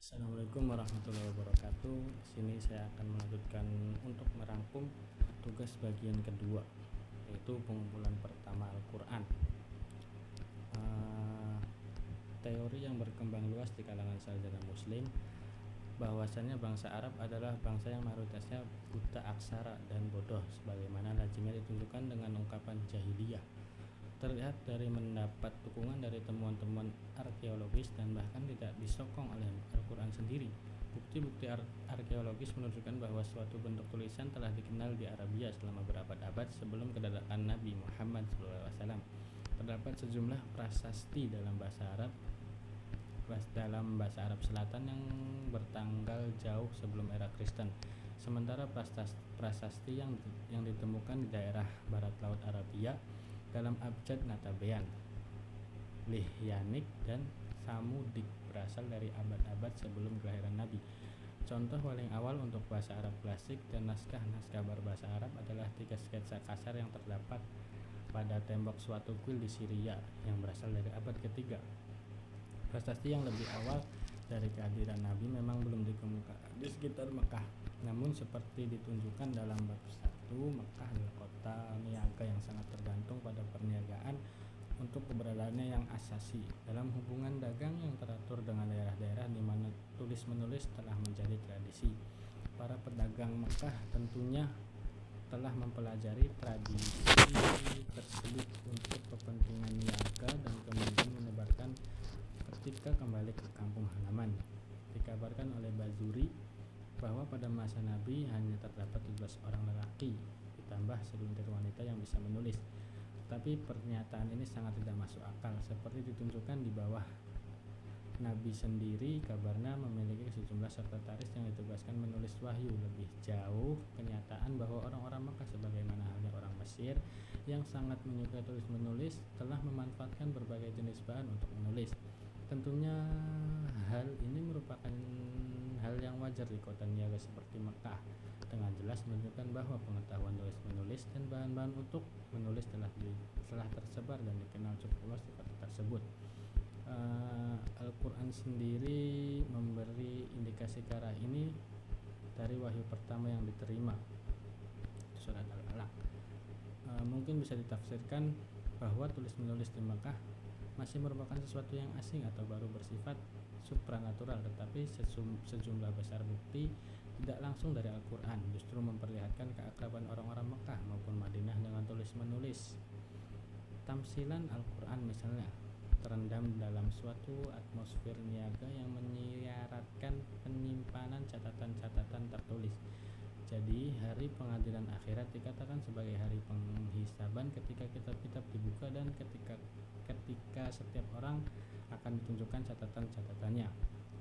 Assalamualaikum warahmatullahi wabarakatuh. Di sini saya akan melanjutkan untuk merangkum tugas bagian kedua, yaitu pengumpulan pertama Al-Quran. Teori yang berkembang luas di kalangan sarjana Muslim bahwasanya bangsa Arab adalah bangsa yang mayoritasnya buta aksara dan bodoh, sebagaimana lazimnya ditunjukkan dengan ungkapan jahiliyah. Terlihat dari mendapat dukungan dari temuan-temuan arkeologis dan bahkan tidak disokong oleh Al-Quran sendiri. Bukti-bukti arkeologis menunjukkan bahwa suatu bentuk tulisan telah dikenal di Arabia selama berabad-abad sebelum kedatangan Nabi Muhammad SAW. Terdapat sejumlah prasasti dalam bahasa Arab Selatan yang bertanggal jauh sebelum era Kristen. Sementara prasasti yang ditemukan di daerah barat laut Arabia dalam abjad Natabean, Lihyanik, dan Samudik berasal dari abad-abad sebelum kelahiran Nabi. Contoh paling awal untuk bahasa Arab klasik dan naskah-naskah berbahasa Arab adalah 3 sketsa kasar yang terdapat pada tembok suatu kuil di Syria yang berasal dari abad ketiga. Prasasti yang lebih awal dari kehadiran Nabi memang belum dikemukakan di sekitar Mekah. Namun seperti ditunjukkan dalam bab 1, Mekah adalah kota niaga yang sangat tergantung pada perniagaan untuk keberadaannya yang asasi. Dalam hubungan dagang yang teratur dengan daerah-daerah di mana tulis-menulis telah menjadi tradisi, para pedagang Mekah tentunya telah mempelajari tradisi tersebut untuk kepentingan niaga dan kemudian menyebarkan ketika kembali ke kampung halaman. Dikabarkan oleh Bazuri bahwa pada masa Nabi hanya terdapat 17 orang lelaki ditambah segelintir wanita yang bisa menulis. Tetapi pernyataan ini sangat tidak masuk akal, seperti ditunjukkan di bawah. Nabi sendiri kabarnya memiliki sejumlah sekretaris yang ditugaskan menulis wahyu. Lebih jauh, kenyataan bahwa orang-orang Mekah sebagaimana halnya orang Mesir yang sangat menyukai tulis-menulis telah memanfaatkan berbagai jenis bahan untuk menulis. Tentunya hal ini merupakan hal yang wajar di kota niaga seperti Mekah. Dengan jelas menunjukkan bahwa pengetahuan tulis-menulis dan bahan-bahan untuk menulis telah tersebar dan dikenal cukup luas di kota tersebut. Al-Quran sendiri memberi indikasi ke arah ini dari wahyu pertama yang diterima, surat Al-Alaq. Mungkin bisa ditafsirkan bahwa tulis-menulis di Mekah masih merupakan sesuatu yang asing atau baru bersifat supranatural, tetapi sejumlah besar bukti tidak langsung dari Al-Quran justru memperlihatkan keakraban orang-orang Mekah maupun Madinah dengan tulis-menulis. Tamsilan Al-Quran misalnya terendam dalam suatu atmosfer niaga yang menyiyaratkan penyimpanan catatan-catatan tertulis. Jadi hari pengadilan akhirat dikatakan sebagai hari penghisaban ketika kitab-kitab dibuka dan ketika setiap orang akan ditunjukkan catatan-catatannya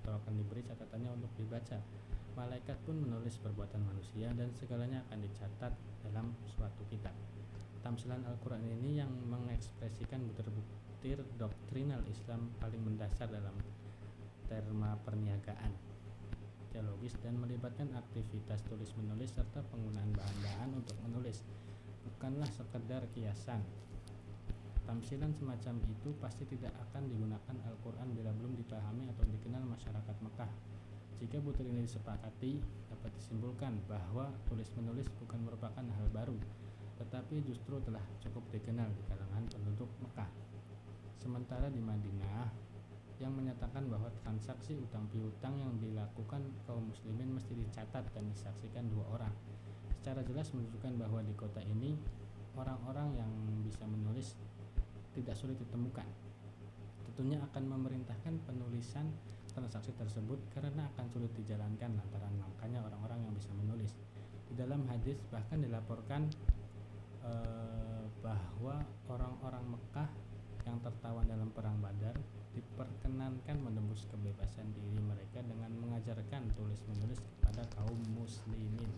atau akan diberi catatannya untuk dibaca. Malaikat pun menulis perbuatan manusia dan segalanya akan dicatat dalam suatu kitab. Tamsilan Al-Quran ini yang mengekspresikan butir-butir doktrinal Islam paling mendasar dalam terma perniagaan, teologis, dan melibatkan aktivitas tulis-menulis serta penggunaan bahan-bahan untuk menulis, bukanlah sekedar kiasan. Tamsilan semacam itu pasti tidak akan digunakan Al-Quran bila belum dipahami atau dikenal masyarakat Mekah. Jika butir ini disepakati, dapat disimpulkan bahwa tulis-menulis bukan merupakan hal baru, tetapi justru telah cukup dikenal di kalangan penduduk Mekah. Sementara di Madinah, yang menyatakan bahwa transaksi utang piutang yang dilakukan kaum muslimin mesti dicatat dan disaksikan 2 orang, secara jelas menunjukkan bahwa di kota ini orang-orang yang bisa menulis tidak sulit ditemukan. Tentunya akan memerintahkan penulisan transaksi tersebut karena akan sulit dijalankan lantaran langkanya orang-orang yang bisa menulis. Di dalam hadis bahkan dilaporkan bahwa orang-orang Mekah yang tertawan dalam perang Badar diperkenankan menembus kebebasan diri mereka dengan mengajarkan tulis-menulis kepada kaum muslimin.